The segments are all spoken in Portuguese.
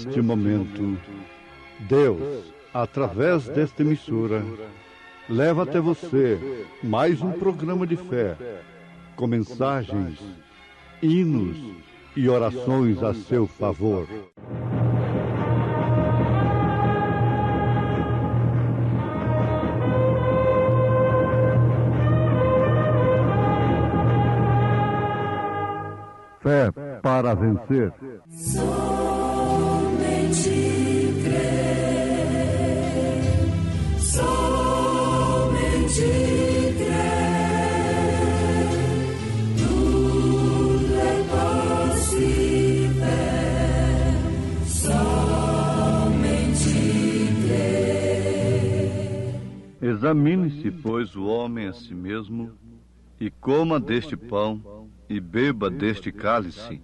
neste momento, Deus, através desta emissora, leva até você mais um programa de fé, com mensagens, hinos e orações a seu favor. Fé para vencer. Somente crer, somente crer, tudo é possível, somente crer. Examine-se, pois, o homem a si mesmo, e coma deste pão, e beba deste cálice.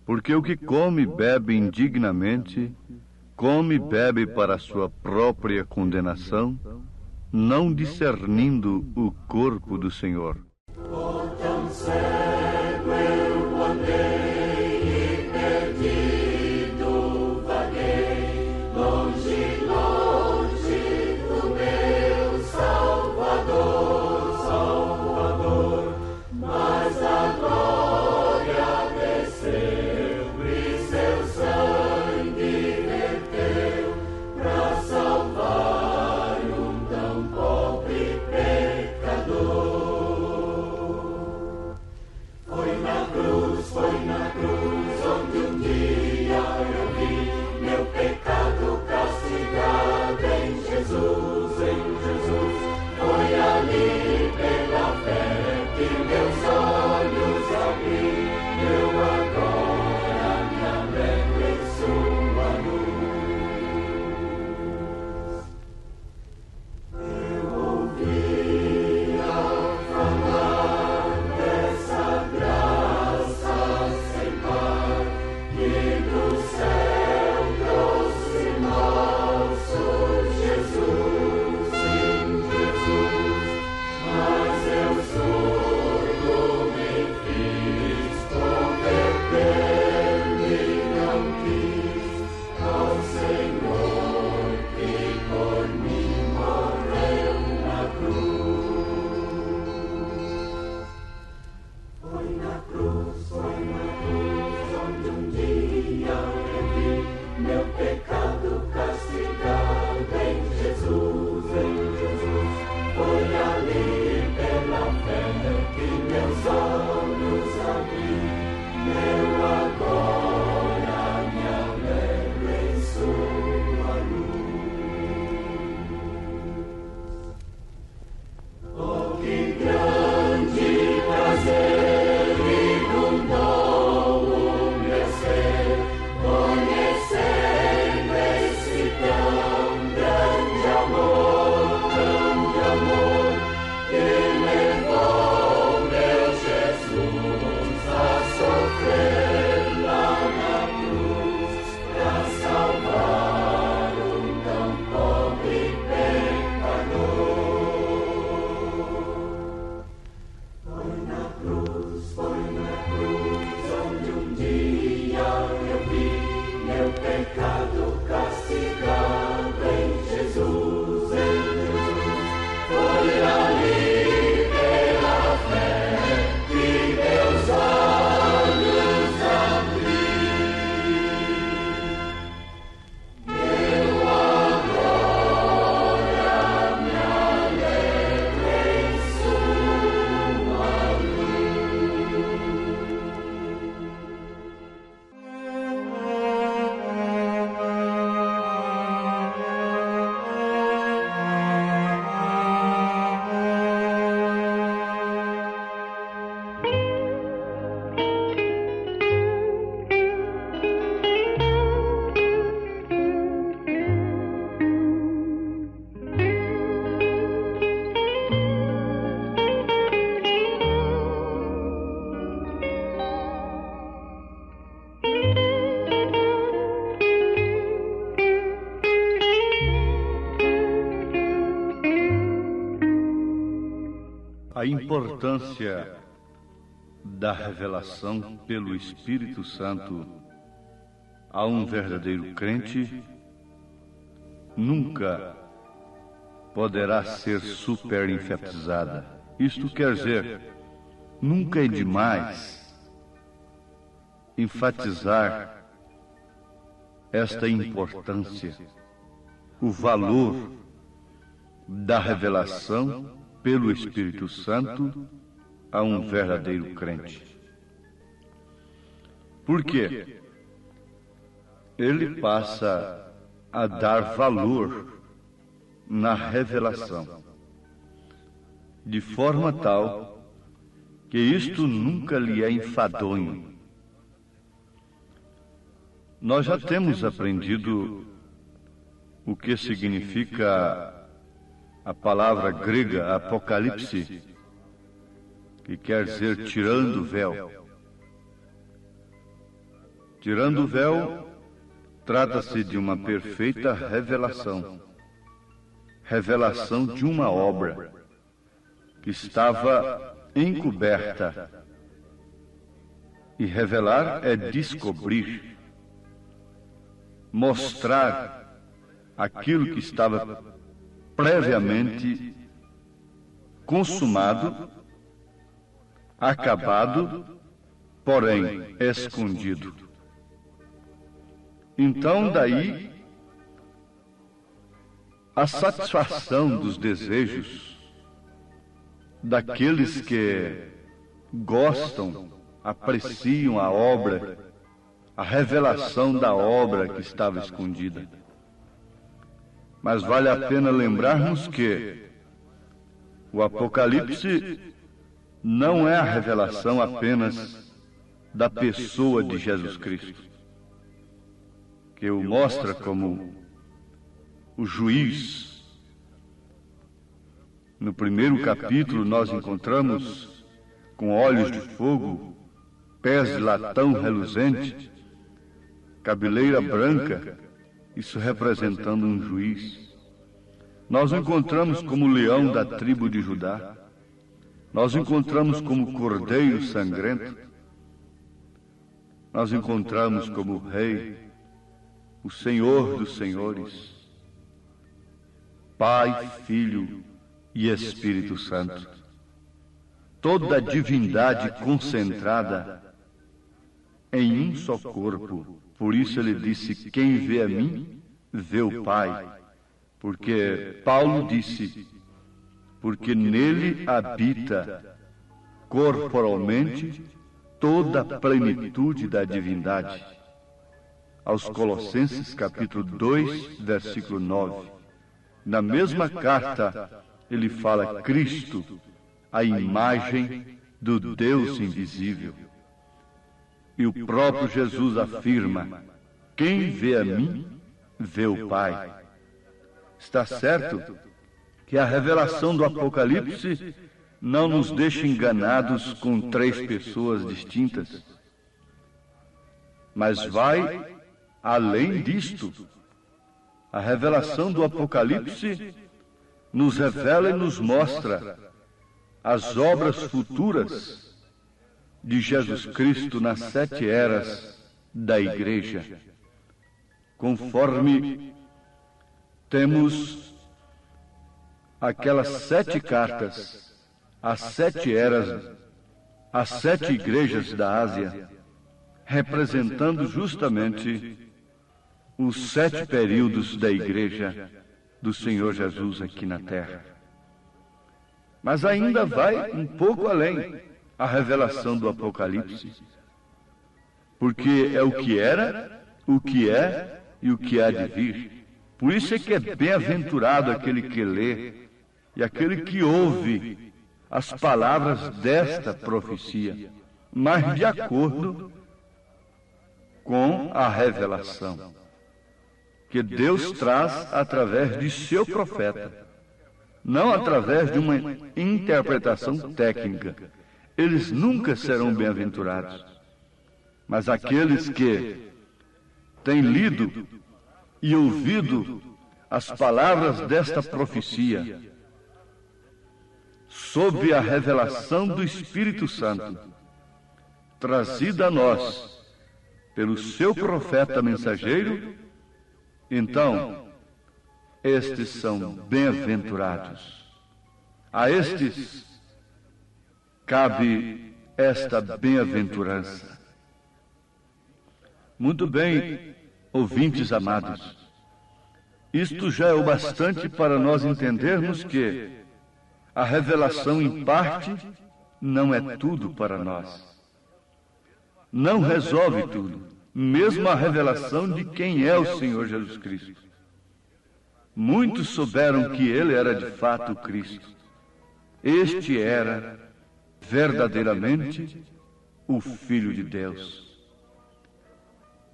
Porque o que come e bebe indignamente, come e bebe para a sua própria condenação, não discernindo o corpo do Senhor. Tão cego eu andei e perdido vaguei, longe, longe do meu Salvador, Salvador, mas a glória desceu e seu sangue verteu pra salvar um tão pobre pecador. Foi na cruz onde um dia eu vi meu pecado castigado em Jesus, em Jesus. Foi ali pela fé que meus olhos abri, eu agora me alegro em sua luz. Eu ouvia falar dessa graça sem par, que do céu trouxe nosso Jesus, sim, Jesus. Mas eu surdo me fiz, converter-me não quis ao Senhor que por mim morreu na cruz. Foi na cruz onde um dia eu vi meu pecado castigado em Jesus, em Jesus. Foi ali pela fé que meus olhos abri, eu agora me alegro em sua luz. Oh, que grande prazer inundou o meu ser, conhecendo esse tão grande amor, que levou meu Jesus a sofrer lá na cruz, pra salvar um tão pobre pecador. Foi na cruz onde um dia eu vi meu pecado castigado em Jesus, em Jesus. Foi ali pela fé que meus olhos abri, eu agora me alegro em sua A importância da revelação pelo Espírito Santo a um verdadeiro crente nunca poderá ser superenfatizada. Isto quer dizer, nunca é demais enfatizar esta importância, o valor da revelação pelo Espírito Santo a um verdadeiro crente. Por quê? Ele passa a dar valor na revelação, de forma tal que isto nunca lhe é enfadonho. Nós já temos aprendido o que significa a palavra grega Apocalipse, que quer dizer tirando o véu. Tirando o véu, trata-se de uma perfeita revelação. Revelação de uma obra que estava encoberta. E revelar é descobrir, mostrar aquilo que estava previamente consumado, acabado, porém escondido. Então, daí, a satisfação dos desejos daqueles que gostam, apreciam a obra, a revelação da obra que estava escondida. Mas vale a pena lembrarmos que o Apocalipse não é a revelação apenas da pessoa de Jesus Cristo, que o mostra como o juiz. No primeiro capítulo nós encontramos com olhos de fogo, pés de latão reluzente, cabeleira branca, isso representando um juiz. Nós o encontramos como leão da tribo de Judá. Nós o encontramos como cordeiro sangrento. Nós o encontramos como rei, o Senhor dos senhores, Pai, Filho e Espírito Santo. Toda a divindade concentrada em um só corpo. Por isso ele disse, quem vê a mim, vê o Pai. Porque Paulo disse, porque nele habita corporalmente toda a plenitude da divindade. Aos Colossenses capítulo 2, versículo 9. Na mesma carta, ele fala Cristo, a imagem do Deus invisível. E o próprio Jesus afirma, quem vê a mim, vê o Pai. Está certo que a revelação do Apocalipse não nos deixa enganados com três pessoas distintas, mas vai além disto. A revelação do Apocalipse nos revela e nos mostra as obras futuras de Jesus Cristo nas 7 eras da Igreja. Conforme temos aquelas 7 cartas, as 7 eras, as 7 igrejas da Ásia, representando justamente os 7 períodos da Igreja do Senhor Jesus aqui na Terra. Mas ainda vai um pouco além a revelação do Apocalipse, porque é o que era, o que é e o que há de vir. Por isso é que é bem-aventurado aquele que lê e aquele que ouve as palavras desta profecia, mas de acordo com a revelação que Deus traz através de seu profeta, não através de uma interpretação técnica. Eles nunca serão bem-aventurados, mas aqueles que têm lido e ouvido as palavras desta profecia, sob a revelação do Espírito Santo, trazida a nós pelo seu profeta mensageiro, então estes são bem-aventurados. A estes cabe esta bem-aventurança. Muito bem, ouvintes amados, isto já é o bastante para nós entendermos que a revelação em parte não é tudo para nós. Não resolve tudo, mesmo a revelação de quem é o Senhor Jesus Cristo. Muitos souberam que ele era de fato o Cristo. Este era verdadeiramente o Filho de Deus.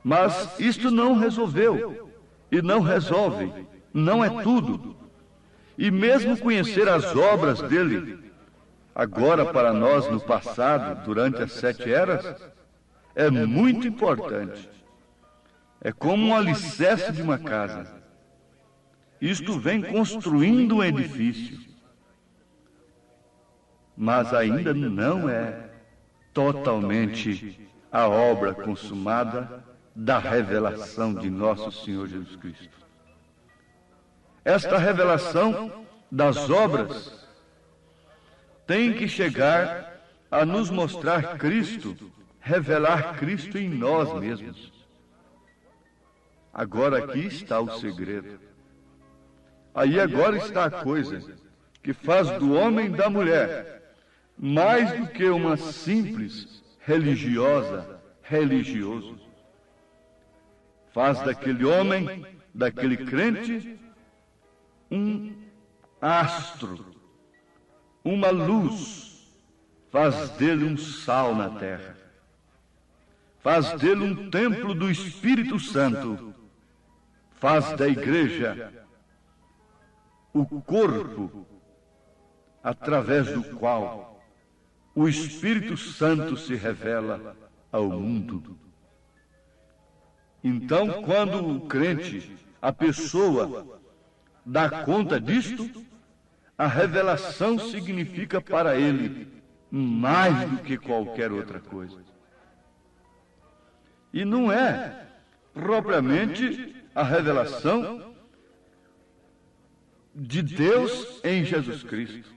Mas isto não resolveu, e não resolve, não é tudo. E mesmo conhecer as obras dele, agora para nós no passado, durante as 7 eras, é muito importante. É como um alicerce de uma casa. Isto vem construindo um edifício, mas ainda não é totalmente a obra consumada da revelação de nosso Senhor Jesus Cristo. Esta revelação das obras tem que chegar a nos mostrar Cristo, revelar Cristo em nós mesmos. Agora aqui está o segredo. Aí agora está a coisa que faz do homem e da mulher mais do que uma simples religioso. Faz daquele homem, daquele crente, um astro, uma luz, faz dele um sal na terra, faz dele um templo do Espírito Santo, faz da igreja o corpo através do qual o Espírito Santo se revela ao mundo. Então, quando o crente, a pessoa, dá conta disto, a revelação significa para ele mais do que qualquer outra coisa. E não é propriamente a revelação de Deus em Jesus Cristo.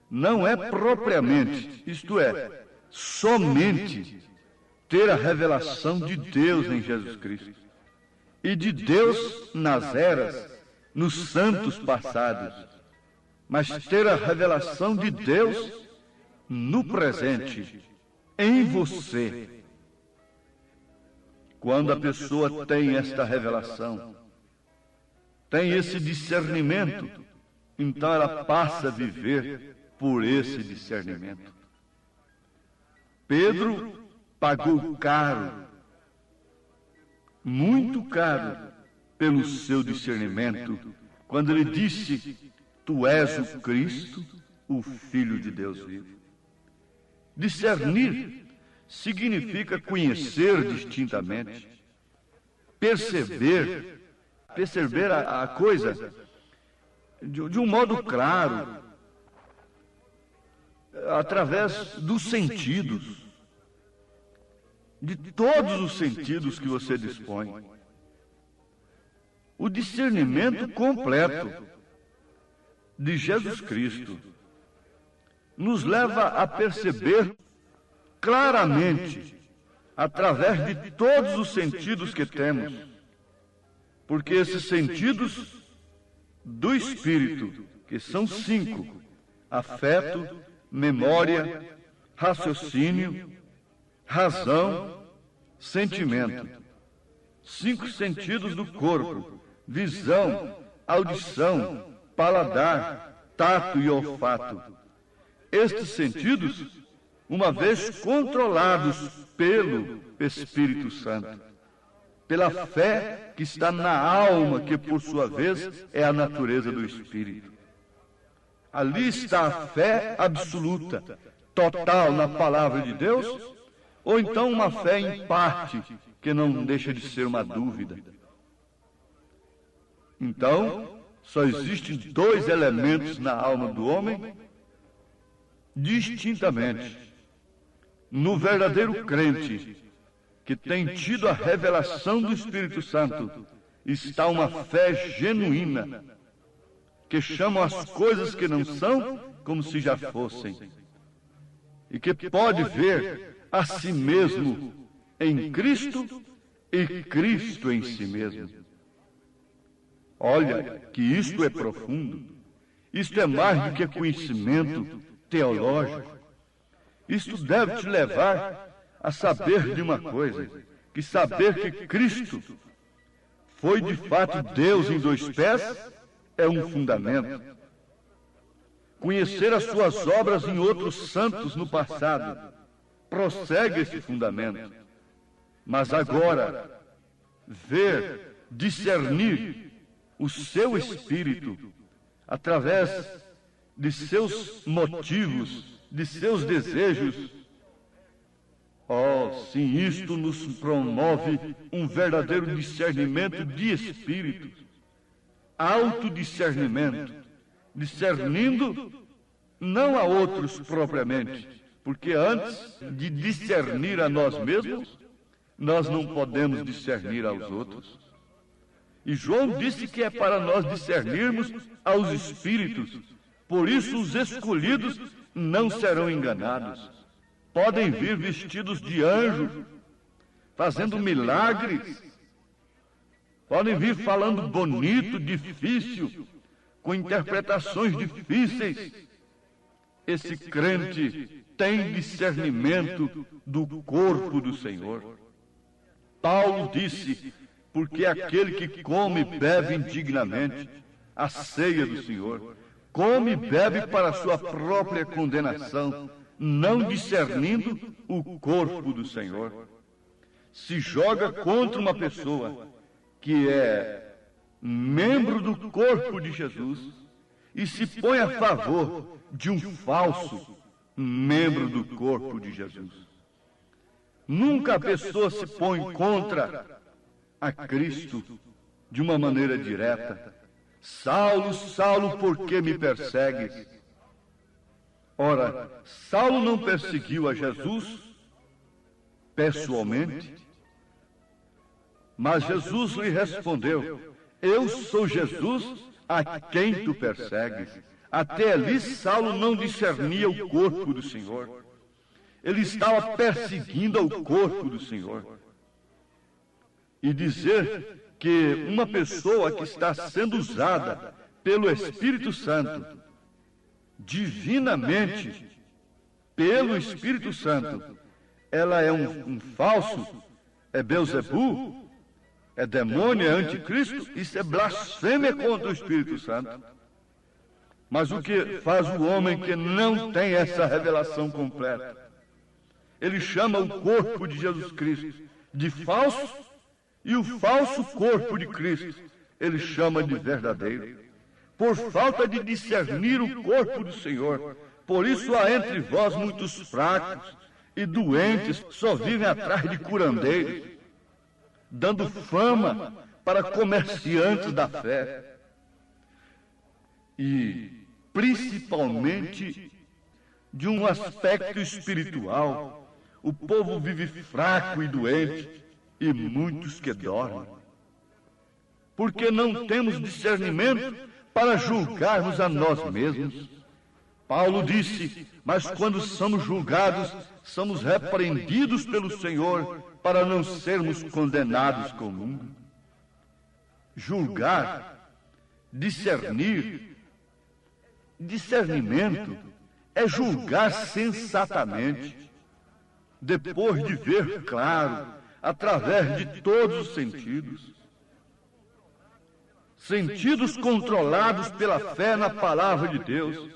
Não é propriamente, isto é, somente ter a revelação de Deus em Jesus Cristo e de Deus nas eras, nos santos passados, mas ter a revelação de Deus no presente, em você. Quando a pessoa tem esta revelação, tem esse discernimento, então ela passa a viver por esse discernimento. Pedro pagou caro, muito caro, pelo seu discernimento, quando ele disse: Tu és o Cristo, o Filho de Deus vivo. Discernir significa conhecer distintamente, perceber a coisa de um modo claro, através dos sentidos, de todos os sentidos que você dispõe. O discernimento completo de Jesus Cristo nos leva a perceber claramente, através de todos os sentidos que temos, porque esses sentidos do Espírito, que são 5, afeto, memória, raciocínio, razão, sentimento. 5 sentidos do corpo: visão, audição, paladar, tato e olfato. Estes sentidos, uma vez controlados pelo Espírito Santo, pela fé que está na alma, que por sua vez é a natureza do Espírito. Ali está a fé absoluta, total na palavra de Deus, ou então uma fé em parte, que não deixa de ser uma dúvida. Então, só existem 2 elementos na alma do homem, distintamente. No verdadeiro crente, que tem tido a revelação do Espírito Santo, está uma fé genuína, que chamam as coisas que não são como se já fossem, e que pode ver a si mesmo em Cristo e Cristo em si mesmo. Olha que isto é profundo, isto é mais do que conhecimento teológico. Isto deve te levar a saber de uma coisa, que saber que Cristo foi de fato Deus em dois pés é um fundamento. Conhecer as suas obras em outros santos no passado prossegue esse fundamento. Mas agora, ver, discernir o seu espírito através de seus motivos, de seus desejos. Oh, sim, isto nos promove um verdadeiro discernimento de espírito, autodiscernimento, discernindo não a outros propriamente, porque antes de discernir a nós mesmos, nós não podemos discernir aos outros. E João disse que é para nós discernirmos aos espíritos, por isso os escolhidos não serão enganados. Podem vir vestidos de anjo, fazendo milagres, podem vir falando bonito, difícil, com interpretações difíceis. Esse crente tem discernimento do corpo do Senhor. Paulo disse, porque aquele que come e bebe indignamente a ceia do Senhor, come e bebe para sua própria condenação, não discernindo o corpo do Senhor. Se joga contra uma pessoa que é membro do corpo de Jesus e se põe a favor de um falso membro do corpo de Jesus. Nunca a pessoa se põe contra a Cristo de uma maneira direta. Saulo, Saulo, por que me persegues? Ora, Saulo não perseguiu a Jesus pessoalmente, mas Jesus lhe respondeu, eu sou Jesus a quem tu persegues. Até ali Saulo não discernia o corpo do Senhor. Ele estava perseguindo ao corpo do Senhor. E dizer que uma pessoa que está sendo usada pelo Espírito Santo, divinamente, pelo Espírito Santo, ela é um falso, é Belzebu, é demônio, é anticristo, isso é blasfêmia contra o Espírito Santo. Mas o que faz o homem que não tem essa revelação completa? Ele chama o corpo de Jesus Cristo de falso, e o falso corpo de Cristo ele chama de verdadeiro. Por falta de discernir o corpo do Senhor, por isso há entre vós muitos fracos e doentes, só vivem atrás de curandeiros, dando fama para comerciantes da fé. E, principalmente, de um aspecto espiritual, o povo vive fraco e doente, e muitos que dormem. Porque não temos discernimento para julgarmos a nós mesmos. Paulo disse, mas quando somos julgados, somos repreendidos pelo Senhor, para não sermos condenados com o mundo. Julgar, discernir, discernimento é julgar sensatamente, depois de ver claro, através de todos os sentidos. Sentidos controlados pela fé na palavra de Deus,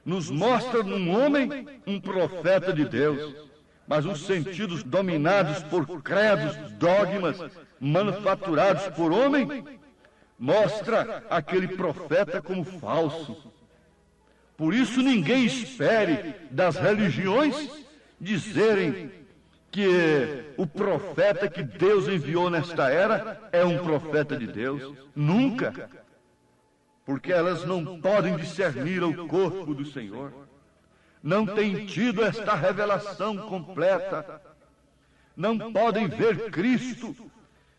nos mostra num homem um profeta de Deus, mas os sentidos dominados por credos, dogmas, manufaturados por homem, mostra aquele profeta como falso. Por isso ninguém espere das religiões dizerem que o profeta que Deus enviou nesta era é um profeta de Deus. Nunca. Porque elas não podem discernir o corpo do Senhor. Não têm tido esta revelação completa. não podem ver Cristo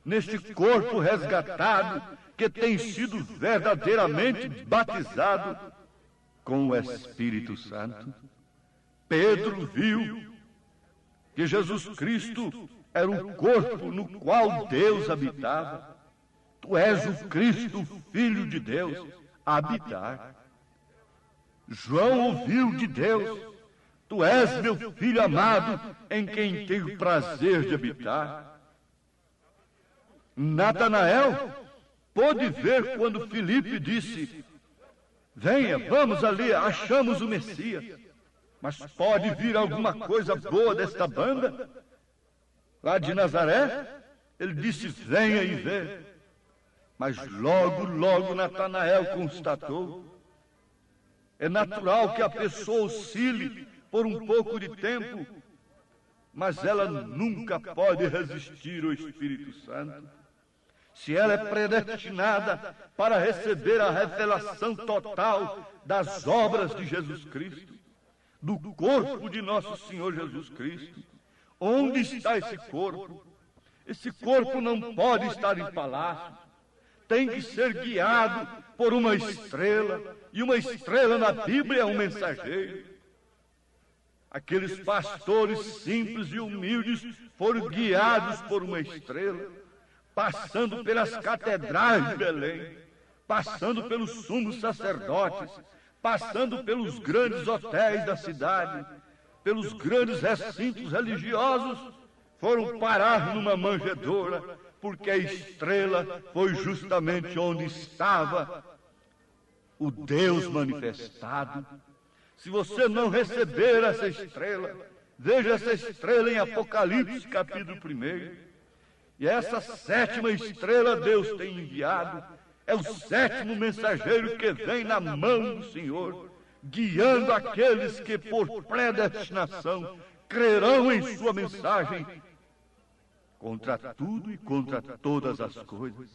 neste corpo resgatado que tem sido verdadeiramente batizado com o Espírito Santo. Pedro viu que Jesus Cristo era o corpo no qual Deus habitava. Tu és o Cristo, Filho de Deus, a habitar. João ouviu de Deus: Tu és meu Filho amado, em quem tenho prazer de habitar. Natanael pôde ver quando Filipe disse: Venha, vamos ali, achamos o Messias. Mas pode vir alguma coisa boa desta banda? Lá de Nazaré, ele disse: venha e vê. Mas logo Natanael constatou: é natural que a pessoa oscile por um pouco de tempo, mas ela nunca pode resistir ao Espírito Santo. Se ela é predestinada para receber a revelação total das obras de Jesus Cristo, do corpo de nosso Senhor Jesus Cristo, onde está esse corpo? Esse corpo não pode estar em palácio, tem que ser guiado por uma estrela, e uma estrela na Bíblia é um mensageiro. Aqueles pastores simples e humildes foram guiados por uma estrela, passando pelas catedrais de Belém, passando pelos sumos sacerdotes, passando pelos grandes hotéis da cidade, pelos grandes recintos religiosos, foram parar numa manjedoura, porque a estrela foi justamente onde estava o Deus manifestado. Se você não receber essa estrela, veja essa estrela em Apocalipse capítulo 1. E essa sétima estrela Deus tem enviado. É o sétimo mensageiro que vem na mão do Senhor, guiando aqueles que por predestinação crerão em sua mensagem. Contra tudo e contra todas as coisas,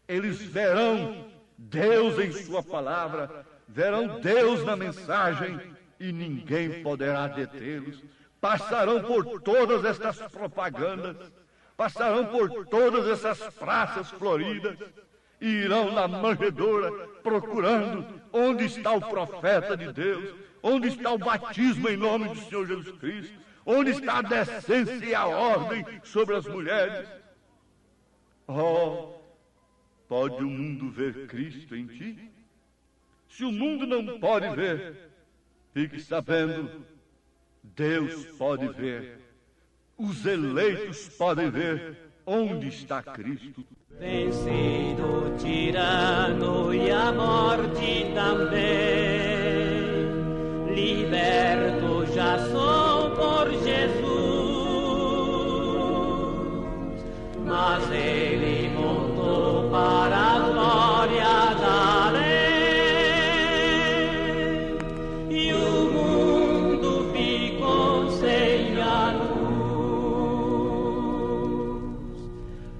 eles verão Deus em sua palavra, verão Deus na mensagem, e ninguém poderá detê-los. Passarão por todas estas propagandas, passarão por todas essas praças floridas, e irão na manjedoura procurando onde está o profeta de Deus, onde está o batismo em nome do Senhor Jesus Cristo, onde está a decência e a ordem sobre as mulheres. Oh, pode o mundo ver Cristo em ti? Se o mundo não pode ver, fique sabendo, Deus pode ver. Os eleitos podem ver onde está Cristo. Vencido o tirano e a morte também, liberto já sou por Jesus, mas ele voltou para a glória da lei, e o mundo ficou sem a luz.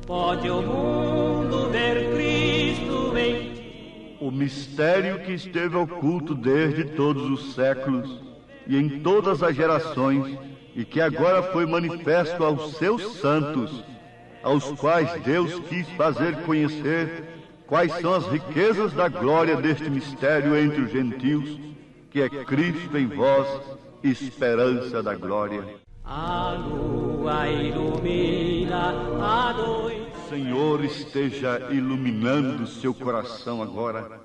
Pode o mundo ver Cristo em ti. O mistério que esteve oculto desde todos os séculos e em todas as gerações, e que agora foi manifesto aos seus santos, aos quais Deus quis fazer conhecer quais são as riquezas da glória deste mistério entre os gentios, que é Cristo em vós, esperança da glória. A lua ilumina a noite. Senhor, esteja iluminando seu coração agora,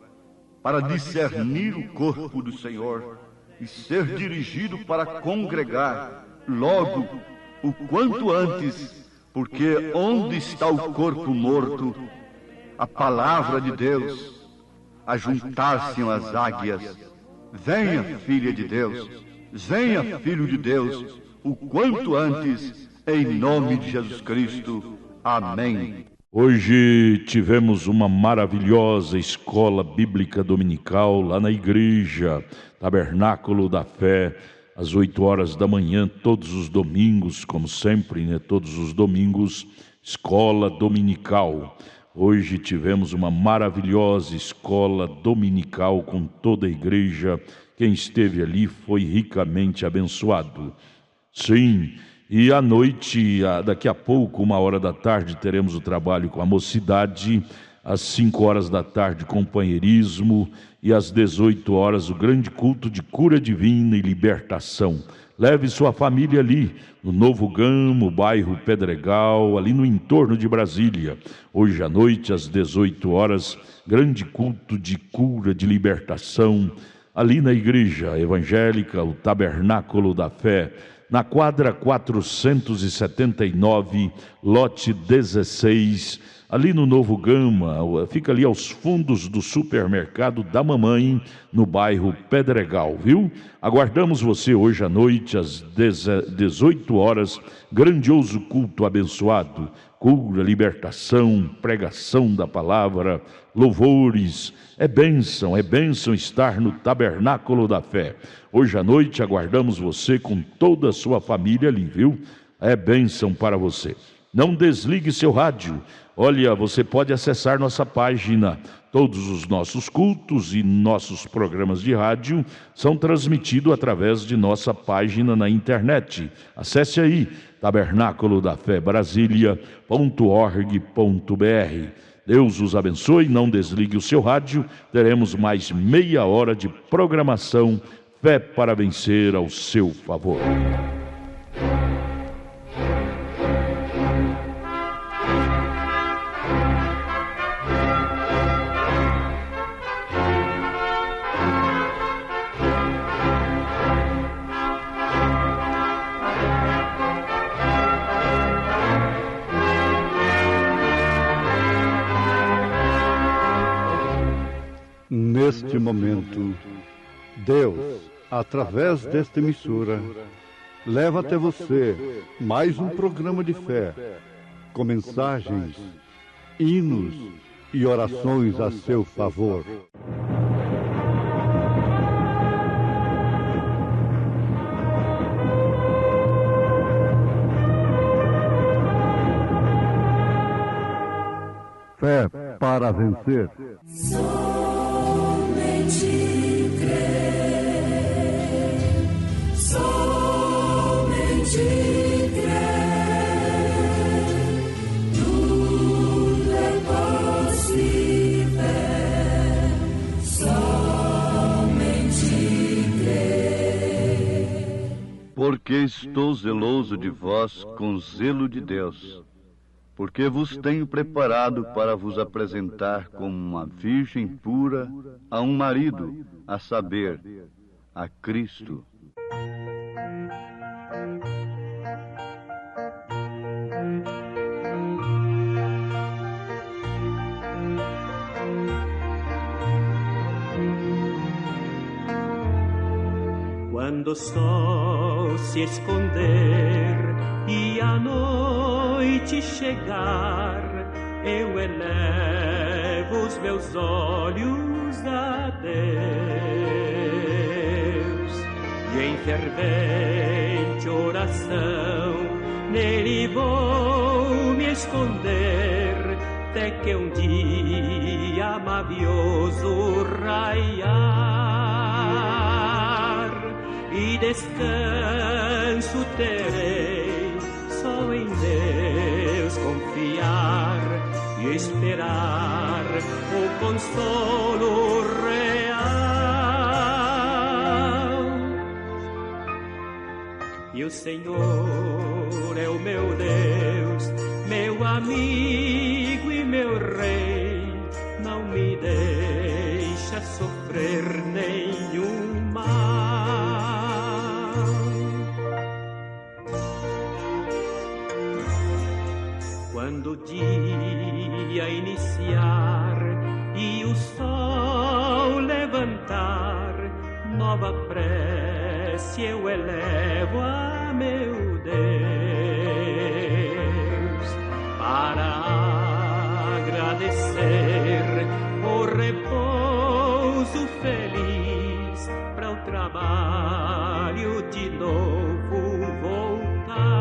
para discernir o corpo do Senhor e ser dirigido para congregar logo, o quanto antes, porque onde está o corpo morto, a palavra de Deus, ajuntar-se as águias. Venha, filha de Deus, venha, filho de Deus, o quanto antes, em nome de Jesus Cristo. Amém. Hoje tivemos uma maravilhosa escola bíblica dominical lá na igreja Tabernáculo da Fé, às 8 horas da manhã, todos os domingos, como sempre, né? Todos os domingos, escola dominical. Hoje tivemos uma maravilhosa escola dominical com toda a igreja. Quem esteve ali foi ricamente abençoado. Sim, E à noite, daqui a pouco, 13h, teremos o trabalho com a mocidade. Às 5h da tarde, companheirismo. E às 18h, o grande culto de cura divina e libertação. Leve sua família ali, no Novo Gamo, bairro Pedregal, ali no entorno de Brasília. Hoje à noite, às 18h, grande culto de cura, de libertação, ali na igreja evangélica, o Tabernáculo da Fé, na quadra 479, lote 16, ali no Novo Gama, fica ali aos fundos do supermercado da mamãe, no bairro Pedregal, viu? Aguardamos você hoje à noite, às 18h, grandioso culto abençoado, cura, libertação, pregação da palavra, louvores. É bênção estar no Tabernáculo da Fé. Hoje à noite aguardamos você com toda a sua família ali, viu? É bênção para você. Não desligue seu rádio. Olha, você pode acessar nossa página. Todos os nossos cultos e nossos programas de rádio são transmitidos através de nossa página na internet. Acesse aí, tabernaculodafebrasilia.org.br. Deus os abençoe, não desligue o seu rádio. Teremos mais meia hora de programação. Fé para vencer ao seu favor. Neste momento, Deus, através desta emissora, leva até você mais um programa de fé, com mensagens, hinos e orações a seu favor. Fé para vencer. Somente crer, somente crer, tudo é possível, somente crer. Porque estou zeloso de vós com zelo de Deus, porque vos tenho preparado para vos apresentar como uma virgem pura a um marido, a saber, a Cristo. Quando o sol se esconder e a noite chegar, eu elevo os meus olhos a Deus, e em fervente oração nele vou me esconder, até que um dia mavioso raiar, e descanso terei, só em Deus confiar e esperar o consolo real. E o Senhor é o meu Deus, meu amigo e meu rei, não me deixa sofrer nenhum mal. Quando o dia iniciar e o sol levantar, nova prece eu elevo a meu Deus, para agradecer o repouso feliz, para o trabalho de novo voltar.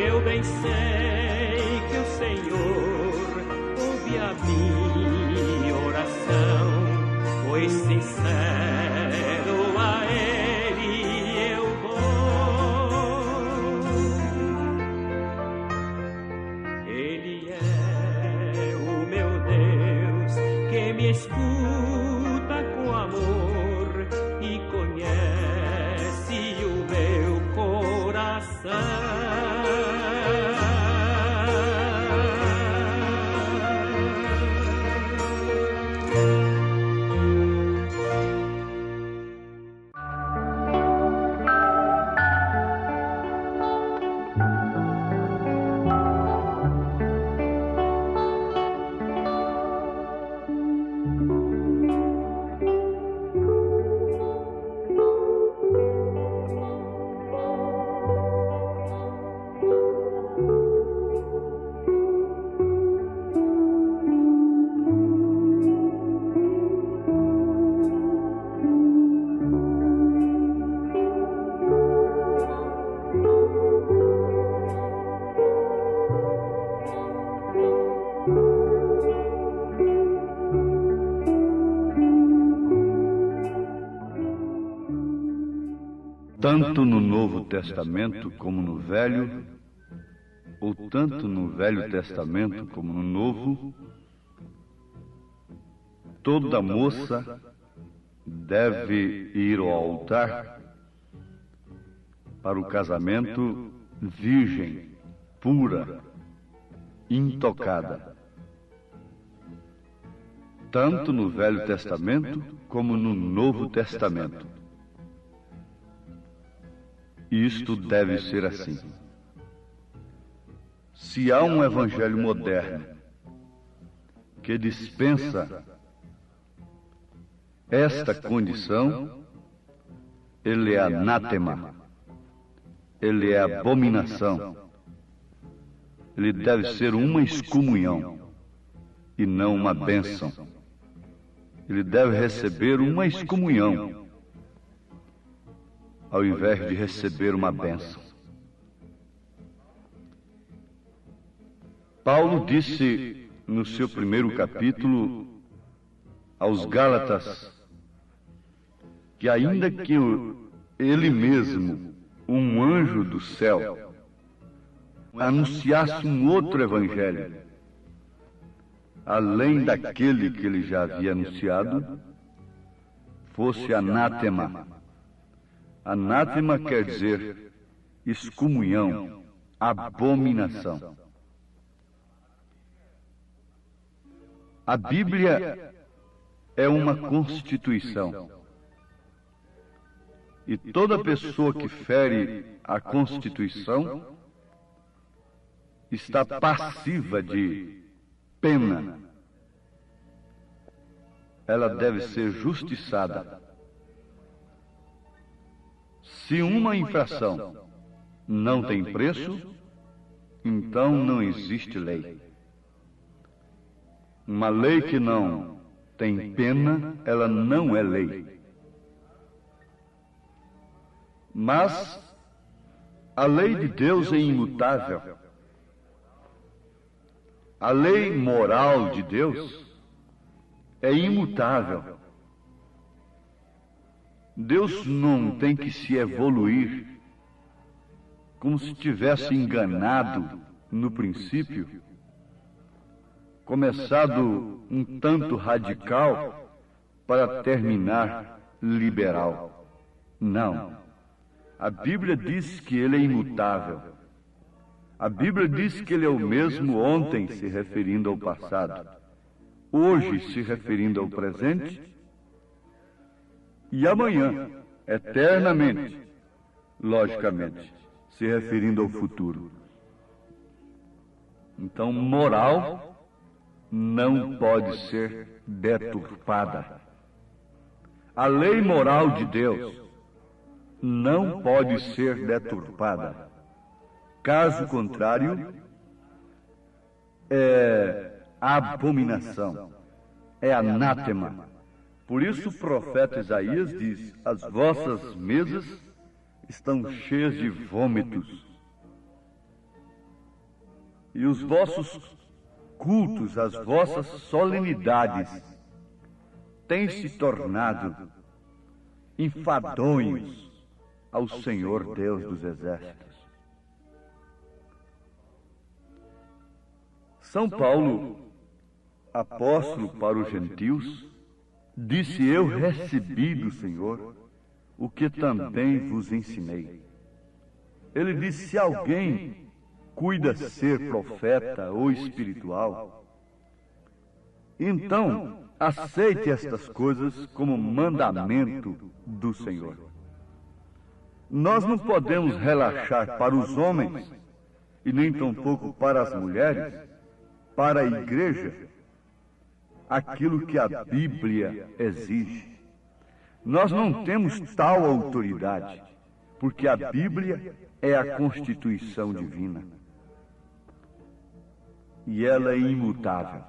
Eu bem sei que o Senhor ouve a minha oração, pois sincero a Ele eu vou. tanto no Novo Testamento como no Velho, ou tanto no Velho Testamento como no Novo, toda moça deve ir ao altar para o casamento virgem, pura, intocada. Tanto no Velho Testamento como no Novo Testamento. Isto deve ser assim. Se há um evangelho moderno que dispensa esta condição, ele é anátema, ele é abominação, ele deve ser uma excomunhão e não uma bênção. Ele deve receber uma excomunhão ao invés de receber uma bênção. Paulo disse no seu primeiro capítulo aos Gálatas que ainda que ele mesmo, um anjo do céu, anunciasse um outro evangelho, além daquele que ele já havia anunciado, fosse anátema. Anátema quer dizer excomunhão, abominação. A Bíblia é uma constituição. E toda pessoa que fere a Constituição está passiva de pena. Ela deve ser justiçada. Se uma infração não tem preço, então não existe lei. Uma lei que não tem pena, ela não é lei. Mas a lei de Deus é imutável. A lei moral de Deus é imutável. Deus não tem que se evoluir como se tivesse enganado no princípio, começado um tanto radical para terminar liberal. Não. A Bíblia diz que ele é imutável. A Bíblia diz que ele é o mesmo ontem, se referindo ao passado, hoje, se referindo ao presente, e amanhã, eternamente, logicamente, se referindo ao futuro. Então, moral não pode ser deturpada. A lei moral de Deus não pode ser deturpada. Caso contrário, é abominação, é anátema. Por isso o profeta Isaías diz: as vossas mesas estão cheias de vômitos, e os vossos cultos, as vossas solenidades, têm se tornado enfadonhos ao Senhor Deus dos Exércitos. São Paulo, apóstolo para os gentios, disse: eu recebi do Senhor o que também vos ensinei. Ele disse: se alguém cuida ser profeta ou espiritual, então aceite estas coisas como mandamento do Senhor. Nós não podemos relaxar para os homens, e nem tampouco para as mulheres, para a igreja, aquilo que a Bíblia exige. Nós não temos tal autoridade, porque a Bíblia é a Constituição divina. E ela é imutável.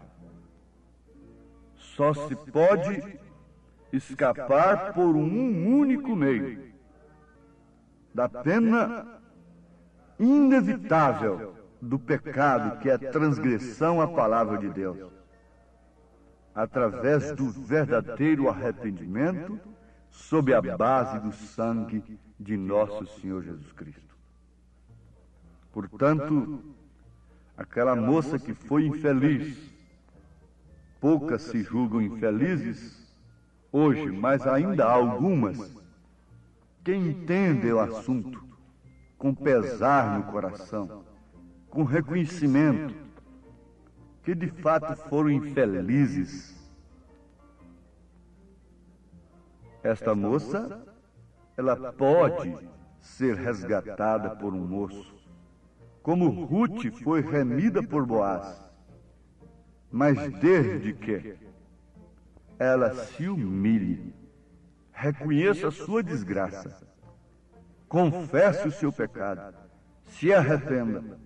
Só se pode escapar por um único meio: da pena inevitável do pecado, que é transgressão à palavra de Deus, através do verdadeiro arrependimento, sob a base do sangue de nosso Senhor Jesus Cristo. Portanto, aquela moça que foi infeliz, poucas se julgam infelizes hoje, mas ainda há algumas que entendem o assunto com pesar no coração, com reconhecimento, que de fato foram infelizes. Esta moça, ela pode ser resgatada por um moço, como Ruth foi remida por Boaz, mas desde que ela se humilhe, reconheça a sua desgraça, confesse o seu pecado, se arrependa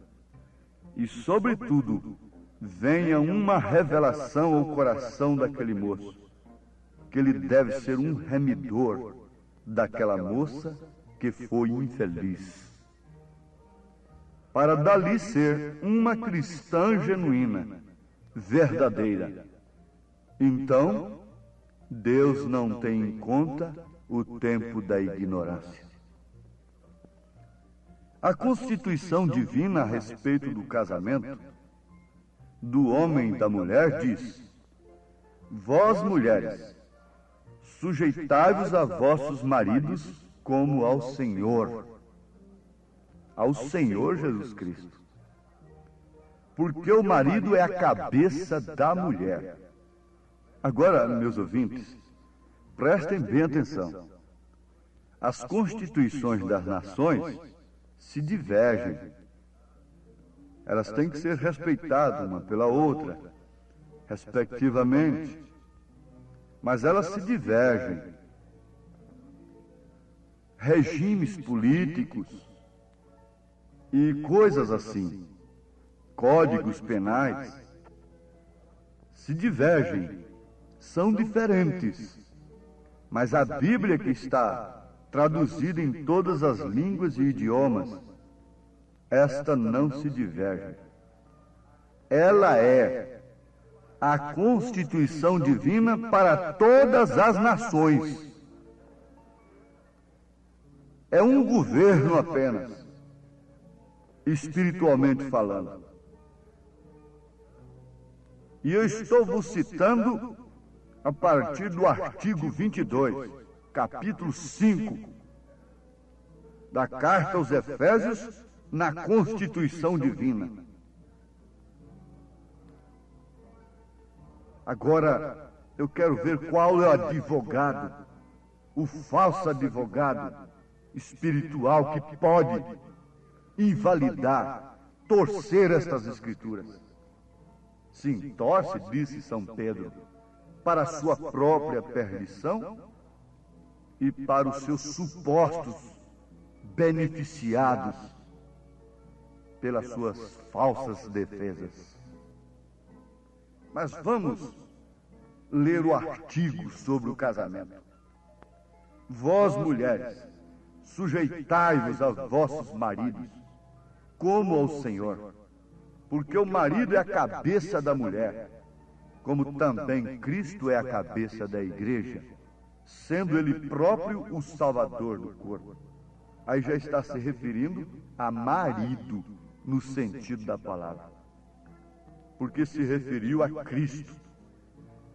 e, sobretudo, venha uma revelação ao coração daquele moço, que ele deve ser um remidor daquela moça que foi infeliz, para dali ser uma cristã genuína, verdadeira. Então, Deus não tem em conta o tempo da ignorância. A Constituição divina a respeito do casamento do homem e da mulher diz: vós, mulheres, sujeitai-vos a vossos maridos como ao Senhor Jesus Cristo. Porque o marido é a cabeça da mulher. Agora, meus ouvintes, prestem bem atenção. As constituições das nações se divergem. Elas têm que ser respeitadas uma pela outra, respectivamente. Mas elas se divergem. Regimes políticos e coisas assim, códigos penais, se divergem, são diferentes. Mas a Bíblia, que está traduzida em todas as línguas e idiomas, esta não se diverge. Ela é a Constituição divina para todas as nações. É um governo apenas, espiritualmente falando. E eu estou vos citando a partir do artigo 22, capítulo 5, da Carta aos Efésios, na Constituição divina. Agora, eu quero ver qual é o advogado, o falso advogado espiritual que pode invalidar, torcer estas escrituras. Sim, torce, disse São Pedro, para a sua própria perdição e para os seus supostos beneficiados pelas suas falsas defesas. Mas vamos ler o artigo sobre o casamento. Vós, mulheres, sujeitai-vos a vossos maridos, como ao Senhor, porque o marido é a cabeça da mulher, como também Cristo é a cabeça da igreja, sendo ele próprio o salvador do corpo. Aí já está se referindo a marido, no sentido da palavra, porque se referiu a Cristo.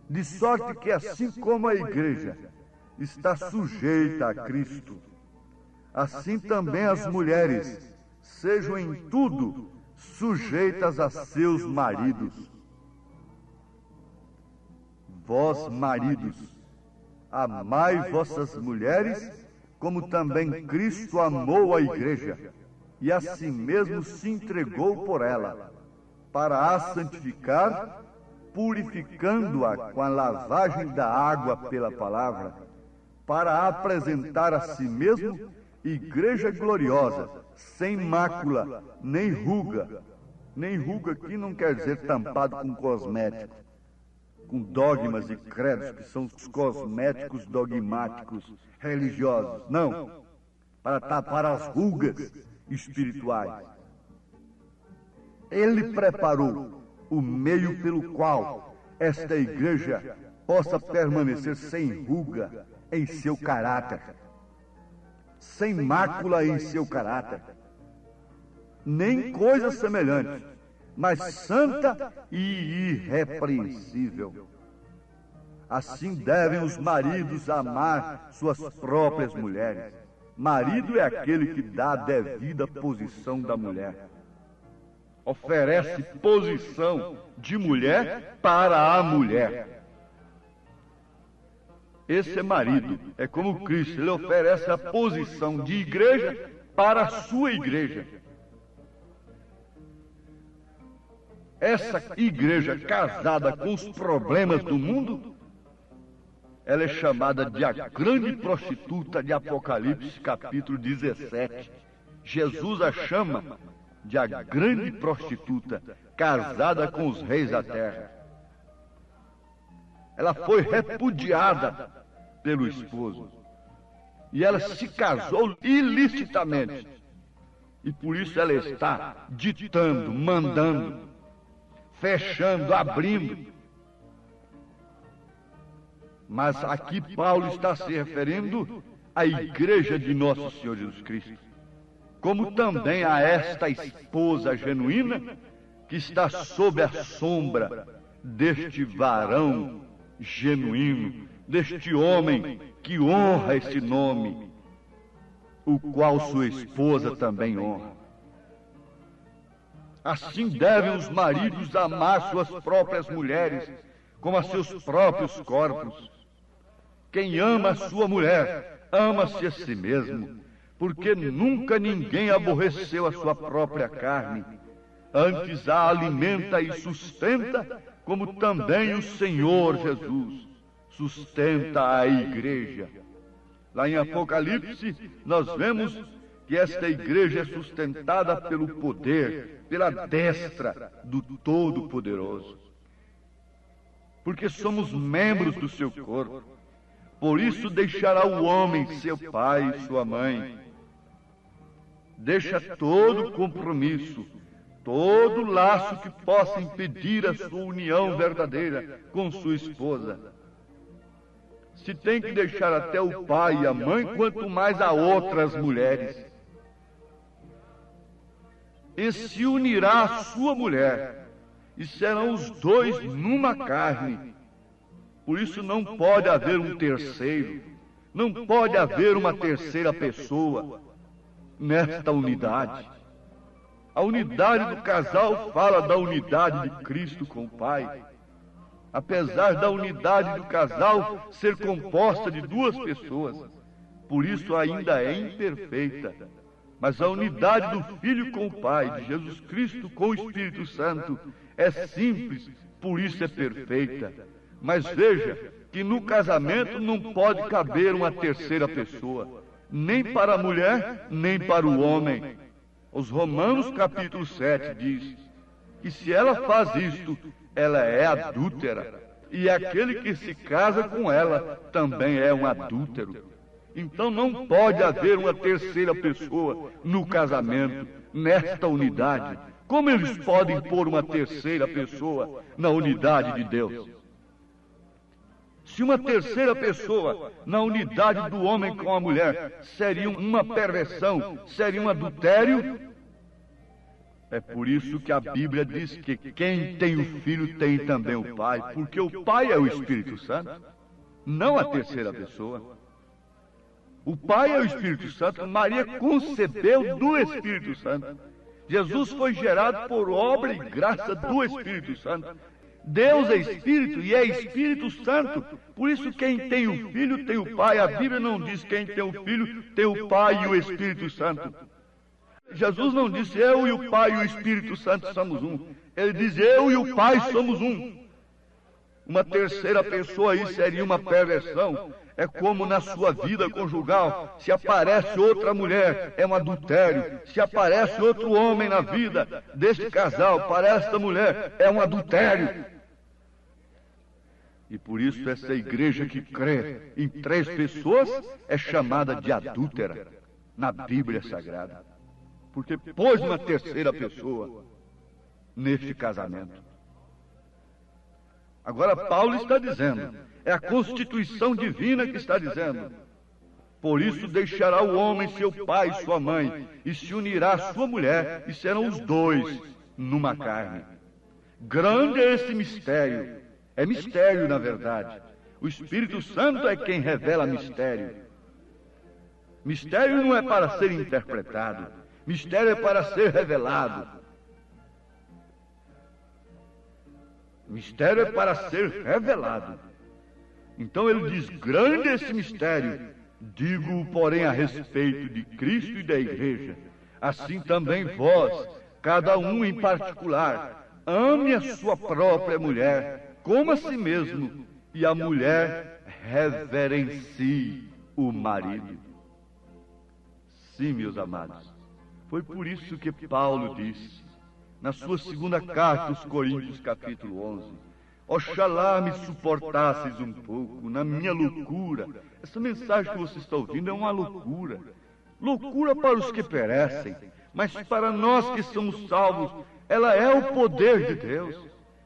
De sorte que, assim como a igreja está sujeita a Cristo, assim também as mulheres sejam em tudo sujeitas a seus maridos. Vós, maridos, amai vossas mulheres, como também Cristo amou a igreja, e a si mesmo se entregou por ela, para a santificar, purificando-a com a lavagem da água pela palavra, para a apresentar a si mesmo igreja gloriosa, sem mácula, nem ruga. Nem ruga aqui não quer dizer tampado com cosmético, com dogmas e credos, que são os cosméticos dogmáticos religiosos. Não, para tapar as rugas espirituais. Ele preparou o meio pelo qual esta igreja possa permanecer sem ruga em seu caráter, sem mácula em seu caráter, nem coisa semelhante, mas santa e irrepreensível. Assim devem os maridos amar suas próprias mulheres. Marido é aquele que dá a devida posição da mulher. Oferece posição de mulher para a mulher. Esse é marido. É como Cristo. Ele oferece a posição de igreja para a sua igreja. Essa igreja casada com os problemas do mundo, ela é chamada de a grande prostituta de Apocalipse, capítulo 17. Jesus a chama de a grande prostituta, casada com os reis da terra. Ela foi repudiada pelo esposo. E ela se casou ilicitamente. E por isso ela está ditando, mandando, fechando, abrindo. Mas aqui Paulo está se referindo à igreja de nosso Senhor Jesus Cristo, como também a esta esposa genuína que está sob a sombra deste varão genuíno, deste homem que honra esse nome, o qual sua esposa também honra. Assim devem os maridos amar suas próprias mulheres como a seus próprios corpos. Quem ama a sua mulher, ama-se a si mesmo, porque nunca ninguém aborreceu a sua própria carne, antes a alimenta e sustenta, como também o Senhor Jesus sustenta a igreja. Lá em Apocalipse, nós vemos que esta igreja é sustentada pelo poder, pela destra do Todo-Poderoso. Porque somos membros do seu corpo. Por isso deixará o homem seu pai e sua mãe. Deixa todo compromisso, todo laço que possa impedir a sua união verdadeira com sua esposa. Se tem que deixar até o pai e a mãe, quanto mais a outras mulheres. E se unirá à sua mulher, e serão os dois numa carne. Por isso não pode haver um terceiro, não pode haver uma terceira pessoa nesta unidade. A unidade do casal fala da unidade de Cristo com o Pai. Apesar da unidade do casal ser composta de duas pessoas, por isso ainda é imperfeita. Mas a unidade do Filho com o Pai, de Jesus Cristo com o Espírito Santo, é simples, por isso é perfeita. Mas veja que no casamento não pode caber uma terceira pessoa, nem para a mulher, nem para o homem. Os Romanos capítulo 7 diz que se ela faz isto, ela é adúltera, e aquele que se casa com ela também é um adúltero. Então não pode haver uma terceira pessoa no casamento, nesta unidade. Como eles podem pôr uma terceira pessoa na unidade de Deus? Se uma terceira pessoa na unidade do homem com a mulher seria uma perversão, seria um adultério, é por isso que a Bíblia diz que quem tem o Filho tem também o Pai, porque o Pai é o Espírito Santo, não a terceira pessoa. O Pai é o Espírito Santo, Maria concebeu do Espírito Santo. Jesus foi gerado por obra e graça do Espírito Santo. Deus é Espírito e é Espírito Santo. Por isso quem tem o Filho tem o Pai. A Bíblia não diz quem tem o Filho tem o Pai e o Espírito Santo. Jesus não disse eu e o Pai e o Espírito Santo somos um. Ele diz eu e o Pai somos um. Uma terceira pessoa aí seria uma perversão. É como na sua vida conjugal, se aparece outra mulher, é um adultério. Se aparece outro homem na vida deste casal, para esta mulher, é um adultério. E por isso essa igreja que crê em três pessoas é chamada de adúltera na Bíblia Sagrada. Porque pôs uma terceira pessoa neste casamento. Agora Paulo está dizendo, é a constituição divina que está dizendo. Por isso deixará o homem seu pai e sua mãe, e se unirá à sua mulher, e serão os dois numa carne. Grande é esse mistério. É mistério, na verdade. O Espírito Santo é quem revela mistério. Mistério não é para ser interpretado. Mistério é para ser revelado. Mistério é para ser revelado. Então ele diz, grande é esse mistério. Digo, porém, a respeito de Cristo e da igreja. Assim também vós, cada um em particular, ame a sua própria mulher, como a si mesmo, e a mulher reverencie o marido. Sim, meus amados, foi por isso que Paulo disse, na sua segunda carta aos Coríntios, capítulo 11, oxalá me suportasseis um pouco na minha loucura. Essa mensagem que você está ouvindo é uma loucura. Loucura para os que perecem, mas para nós que somos salvos, ela é o poder de Deus.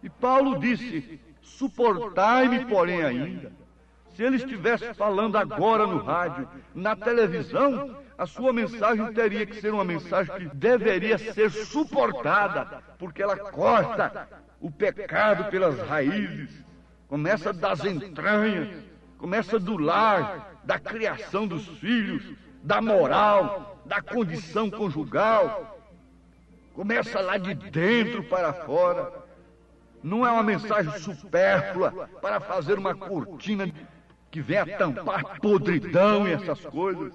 E Paulo disse, suportai-me, porém, ainda. Se ele estivesse falando agora no rádio, na televisão, a sua mensagem teria que ser uma mensagem que deveria ser suportada, porque ela corta o pecado pelas raízes, começa das entranhas, começa do lar, da criação dos filhos, da moral, da condição conjugal, começa lá de dentro para fora. Não é uma mensagem supérflua para fazer uma cortina que venha tampar podridão e essas coisas.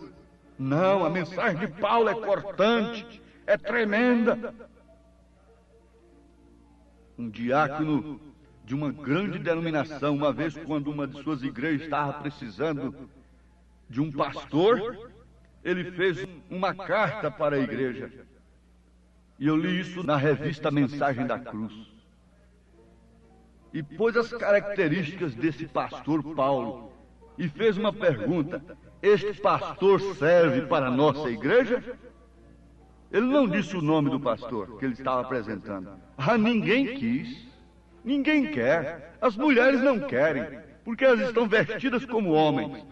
Não, a mensagem de Paulo é cortante, é tremenda. Um diácono de uma grande denominação, uma vez quando uma de suas igrejas estava precisando de um pastor, ele fez uma carta para a igreja. E eu li isso na revista Mensagem da Cruz. E pôs as características desse pastor Paulo e fez uma pergunta: este pastor serve para a nossa igreja? Ele não disse o nome do pastor que ele estava apresentando. Ninguém quis, ninguém quer, as mulheres não querem, porque elas estão vestidas como homens,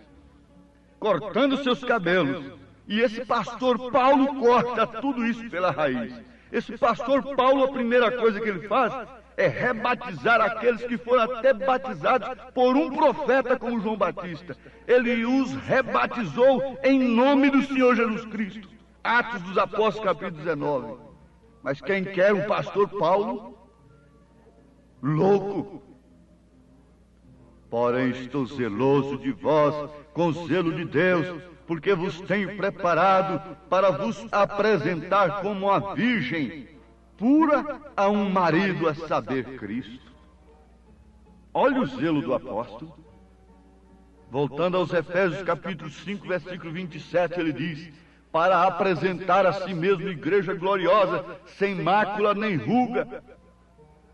cortando seus cabelos. E esse pastor Paulo corta tudo isso pela raiz. Esse pastor Paulo, a primeira coisa que ele faz é rebatizar aqueles que foram até batizados por um profeta como João Batista. Ele os rebatizou em nome do Senhor Jesus Cristo. Atos dos Apóstolos, capítulo 19. Mas quem quer um pastor Paulo? Louco. Porém estou zeloso de vós, com zelo de Deus, porque vos tenho preparado para vos apresentar como uma virgem pura a um marido, a saber, Cristo. Olha o zelo do apóstolo. Voltando aos Efésios capítulo 5, versículo 27, ele diz: para apresentar a si mesmo igreja gloriosa, sem mácula nem ruga.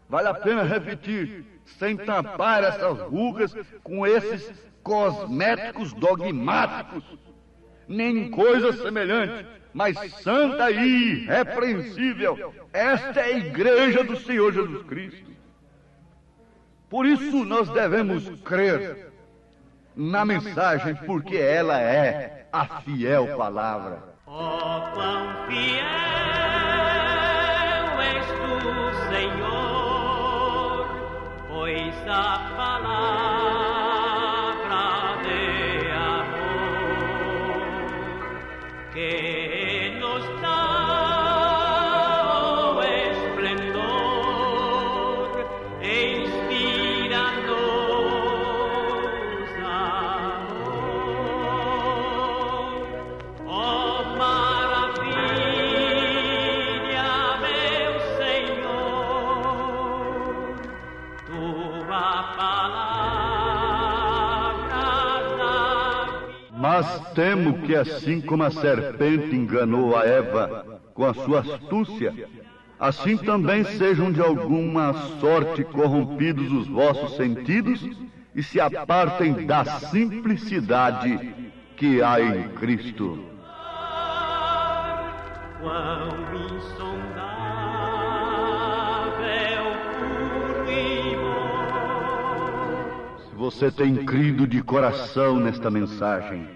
Vale a pena repetir, sem tampar essas rugas com esses cosméticos dogmáticos, nem coisa semelhante, mas santa e irrepreensível. Esta é a igreja do Senhor Jesus Cristo. Por isso nós devemos crer na mensagem, porque ela é a fiel palavra. Oh, quão fiel és tu, Senhor, pois a palavra de amor que nos dá o esplendor inspira-nos amor. Oh, maravilha, meu Senhor, tua palavra da vida. Mas temo que assim como a serpente enganou a Eva com a sua astúcia, assim também sejam de alguma sorte corrompidos os vossos sentidos e se apartem da simplicidade que há em Cristo. Quão insondável, puro e bom Você tem crido de coração nesta mensagem,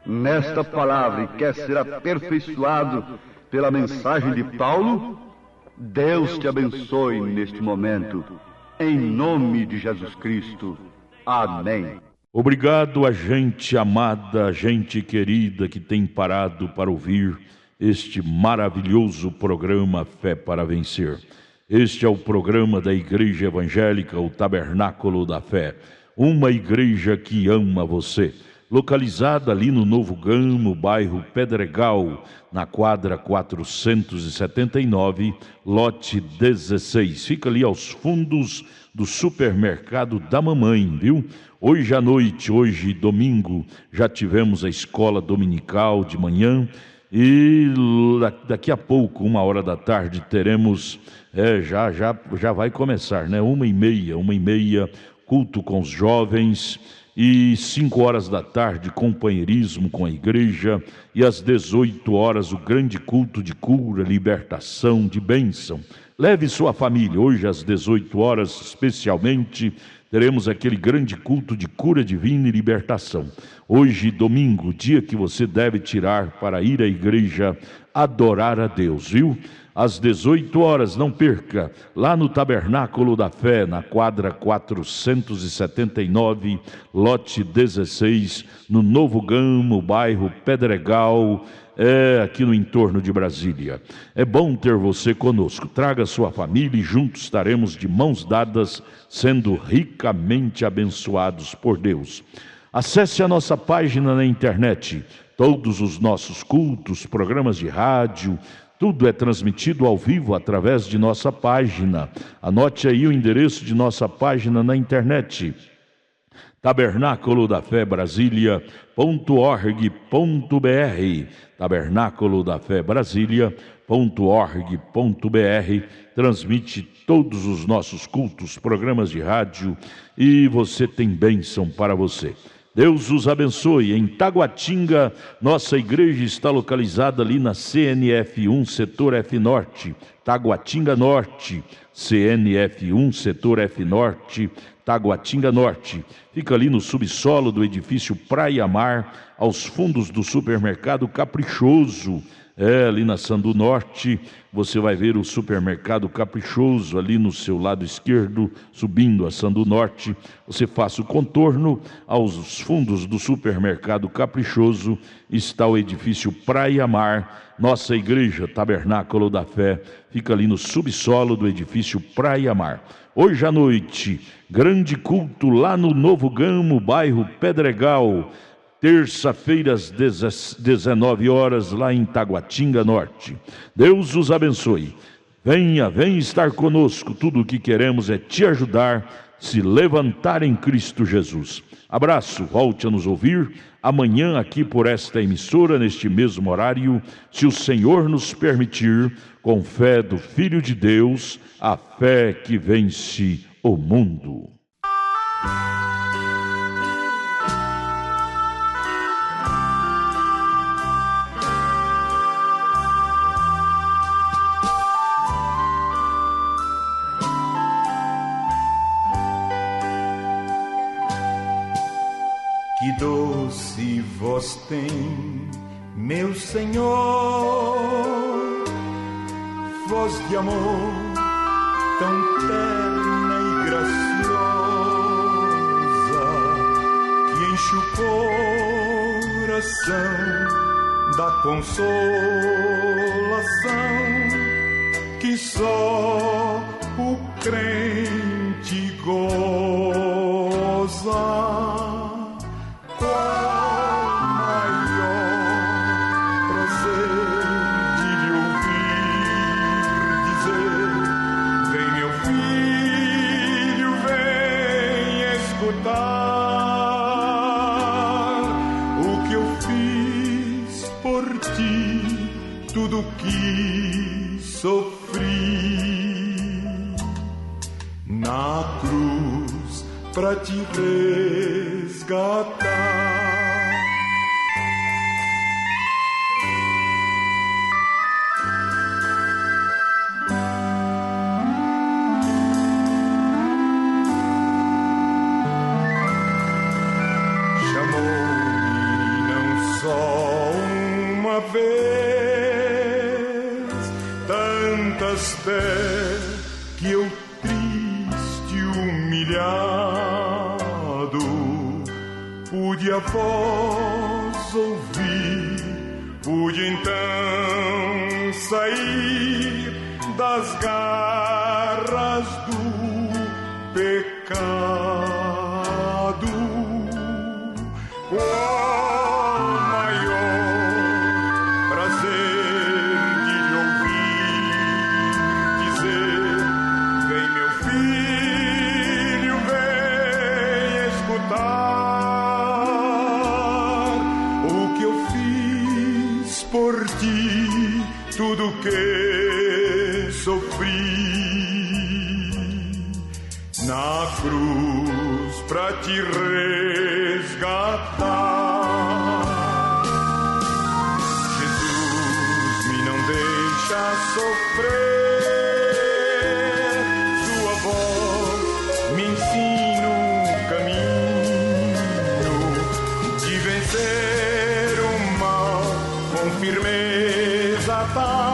nesta palavra, e quer ser aperfeiçoado pela mensagem de Paulo? Deus te abençoe neste momento, em nome de Jesus Cristo. Amém. Obrigado a gente amada, gente querida que tem parado para ouvir este maravilhoso programa Fé para Vencer. Este é o programa da Igreja Evangélica, o Tabernáculo da Fé, uma igreja que ama você, localizada ali no Novo Gamo, bairro Pedregal, na quadra 479, lote 16. Fica ali aos fundos do supermercado da mamãe, viu? Hoje à noite, hoje domingo, já tivemos a escola dominical de manhã e daqui a pouco, 1h da tarde, teremos, já vai começar, né? 1h30, culto com os jovens, e 5h da tarde, companheirismo com a igreja, e às 18h o grande culto de cura, libertação, de bênção. Leve sua família, hoje às 18h especialmente, teremos aquele grande culto de cura divina e libertação. Hoje, domingo, dia que você deve tirar para ir à igreja adorar a Deus, viu? Às 18h, não perca, lá no Tabernáculo da Fé, na quadra 479, lote 16, no Novo Gamo, bairro Pedregal, aqui no entorno de Brasília. É bom ter você conosco. Traga sua família e juntos estaremos de mãos dadas, sendo ricamente abençoados por Deus. Acesse a nossa página na internet. Todos os nossos cultos, programas de rádio, tudo é transmitido ao vivo através de nossa página. Anote aí o endereço de nossa página na internet: Tabernáculo da Fé Brasília.org.br, Tabernáculo da Fé Brasília.org.br. Transmite todos os nossos cultos, programas de rádio, e você tem bênção para você. Deus os abençoe. Em Taguatinga, nossa igreja está localizada ali na CNF1, setor F Norte, Taguatinga Norte, CNF1, setor F Norte, Taguatinga Norte. Fica ali no subsolo do edifício Praia Mar, aos fundos do supermercado Caprichoso. Ali na Sandu Norte, você vai ver o supermercado Caprichoso ali no seu lado esquerdo, subindo a Sandu Norte. Você faça o contorno, aos fundos do supermercado Caprichoso está o edifício Praia Mar. Nossa igreja Tabernáculo da Fé fica ali no subsolo do edifício Praia Mar. Hoje à noite, grande culto lá no Novo Gamo, bairro Pedregal. Terça-feira às 19h, lá em Taguatinga Norte. Deus os abençoe. Venha estar conosco. Tudo o que queremos é te ajudar, se levantar em Cristo Jesus. Abraço, volte a nos ouvir amanhã aqui por esta emissora, neste mesmo horário, se o Senhor nos permitir, com fé do Filho de Deus, a fé que vence o mundo. Que doce voz tem, meu Senhor, voz de amor tão terna e graciosa, que enche o coração da consolação que só o crente goza. Tudo que sofri na cruz pra te resgatar. até que eu, triste e humilhado, pude a voz ouvir, pude então sair das garras do pecado. Qual maior prazer de lhe ouvir dizer: vem meu filho, vem escutar o que eu fiz por ti, tudo que sofri na cruz pra te resgatar. Jesus me não deixa sofrer, sua voz me ensina o caminho de vencer o mal com firmeza.